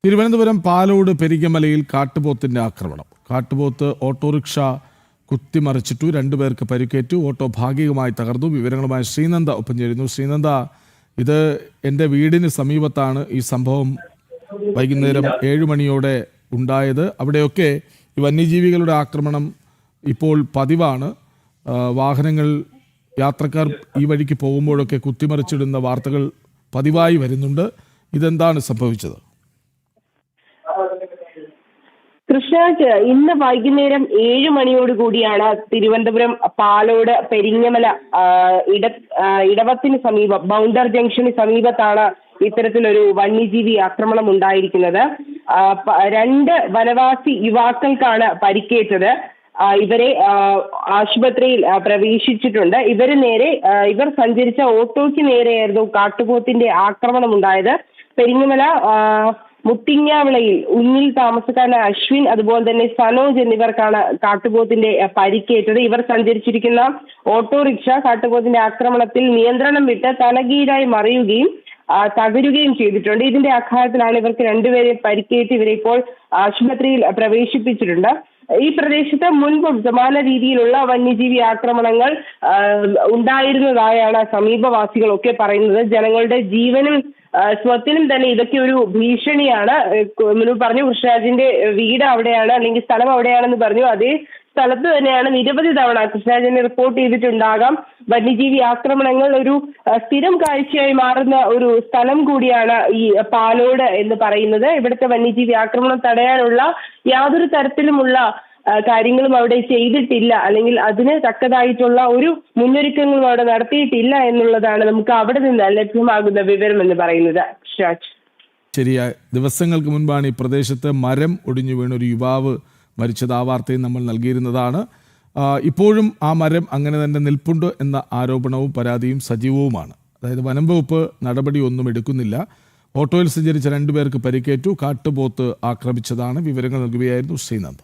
തിരുവനന്തപുരം പാലോട് പെരിങ്ങമലയിൽ കാട്ടുപോത്തിന്റെ ആക്രമണം. കാട്ടുപോത്ത് ഓട്ടോറിക്ഷ കുത്തിമറിച്ചിട്ടു, രണ്ടുപേർക്ക് പരിക്കേറ്റു, ഓട്ടോ ഭാഗികമായി തകർന്നു. വിവരങ്ങളുമായി ശ്രീനന്ദ ഒപ്പം ചേരുന്നു. ശ്രീനന്ദ, ഇത് എൻ്റെ വീടിന് സമീപത്താണ് ഈ സംഭവം വൈകുന്നേരം 7 മണിയോടെ ഉണ്ടായത്. അവിടെയൊക്കെ ഈ വന്യജീവികളുടെ ആക്രമണം ഇപ്പോൾ പതിവാണ്. വാഹനങ്ങൾ, യാത്രക്കാർ ഈ വഴിക്ക് പോകുമ്പോഴൊക്കെ കുത്തിമറിച്ചിടുന്ന വാർത്തകൾ പതിവായി വരുന്നുണ്ട്. ഇതെന്താണ് സംഭവിച്ചത്? കൃഷ്ണരാജ്, ഇന്ന് വൈകുന്നേരം 7 മണിയോടുകൂടിയാണ് തിരുവനന്തപുരം പാലോട് പെരിങ്ങമല ഇടവത്തിന് സമീപം, ബൗണ്ടർ ജംഗ്ഷന് സമീപത്താണ് ഇത്തരത്തിലൊരു വന്യജീവി ആക്രമണം ഉണ്ടായിരിക്കുന്നത്. 2 വനവാസി യുവാക്കൾക്കാണ് പരിക്കേറ്റത്. ഇവരെ ആശുപത്രിയിൽ പ്രവേശിച്ചിട്ടുണ്ട്. ഇവർ സഞ്ചരിച്ച ഓട്ടോയ്ക്ക് നേരെയായിരുന്നു കാട്ടുപോത്തിന്റെ ആക്രമണം ഉണ്ടായത്. പെരിങ്ങമല മുത്തിങ്ങാവിളയിൽ ഉന്നിൽ താമസക്കാരനായ അശ്വിൻ, അതുപോലെ തന്നെ സനോജ് എന്നിവർക്കാണ് കാട്ടുപോത്തിന്റെ പരിക്കേറ്റത്. ഇവർ സഞ്ചരിച്ചിരിക്കുന്ന ഓട്ടോറിക്ഷ കാട്ടുപോത്തിന്റെ ആക്രമണത്തിൽ നിയന്ത്രണം വിട്ട് തലകീഴായി മറിയുകയും തകരുകയും ചെയ്തിട്ടുണ്ട്. ഇതിന്റെ ആഘാതത്തിലാണ് ഇവർക്ക് 2 പേരെ പരിക്കേറ്റ് ഇവരെ ഇപ്പോൾ ആശുപത്രിയിൽ പ്രവേശിപ്പിച്ചിട്ടുണ്ട്. ഈ പ്രദേശത്ത് മുൻപും സമാന രീതിയിലുള്ള വന്യജീവി ആക്രമണങ്ങൾ ഉണ്ടായിരുന്നതായാണ് സമീപവാസികളൊക്കെ പറയുന്നത്. ജനങ്ങളുടെ ജീവനും സ്വത്തിനും തന്നെ ഇതൊക്കെ ഒരു ഭീഷണിയാണ്. പറഞ്ഞു കൃഷ്ണരാജിന്റെ വീട് അവിടെയാണ്, അല്ലെങ്കിൽ സ്ഥലം അവിടെയാണെന്ന് പറഞ്ഞു. അതേ സ്ഥലത്ത് തന്നെയാണ് നിരവധി തവണ കൃഷ്ണരാജനെ റിപ്പോർട്ട് ചെയ്തിട്ടുണ്ടാകാം. വന്യജീവി ആക്രമണങ്ങൾ ഒരു സ്ഥിരം കാഴ്ചയായി മാറുന്ന ഒരു സ്ഥലം കൂടിയാണ് ഈ പാലോട് എന്ന് പറയുന്നത്. ഇവിടുത്തെ വന്യജീവി ആക്രമണം തടയാനുള്ള യാതൊരു തരത്തിലുമുള്ള കാര്യങ്ങളും അവിടെ ചെയ്തിട്ടില്ല, അല്ലെങ്കിൽ അതിന് തക്കതായിട്ടുള്ള ഒരു മുന്നൊരുക്കങ്ങളും അവിടെ നടത്തിയിട്ടില്ല എന്നുള്ളതാണ് നമുക്ക് അവിടെ നിന്ന് ലഭ്യമാകുന്ന വിവരം എന്ന് പറയുന്നത്. ശരിയായ ദിവസങ്ങൾക്ക് മുൻപാണ് ഈ പ്രദേശത്ത് മരം ഒടിഞ്ഞു വീണ ഒരു യുവാവ് മരിച്ചത്. ആ വാർത്തയും നമ്മൾ നൽകിയിരുന്നതാണ്. ഇപ്പോഴും ആ മരം അങ്ങനെ തന്നെ നിൽപ്പുണ്ട് എന്ന ആരോപണവും പരാതിയും സജീവവുമാണ്. അതായത് വനം വകുപ്പ് നടപടി ഒന്നും എടുക്കുന്നില്ല. ഓട്ടോയിൽ സഞ്ചരിച്ച 2 പേർക്ക് പരിക്കേറ്റു, കാട്ടുപോത്ത് ആക്രമിച്ചതാണ്. വിവരങ്ങൾ നൽകുകയായിരുന്നു ശ്രീനന്ദ.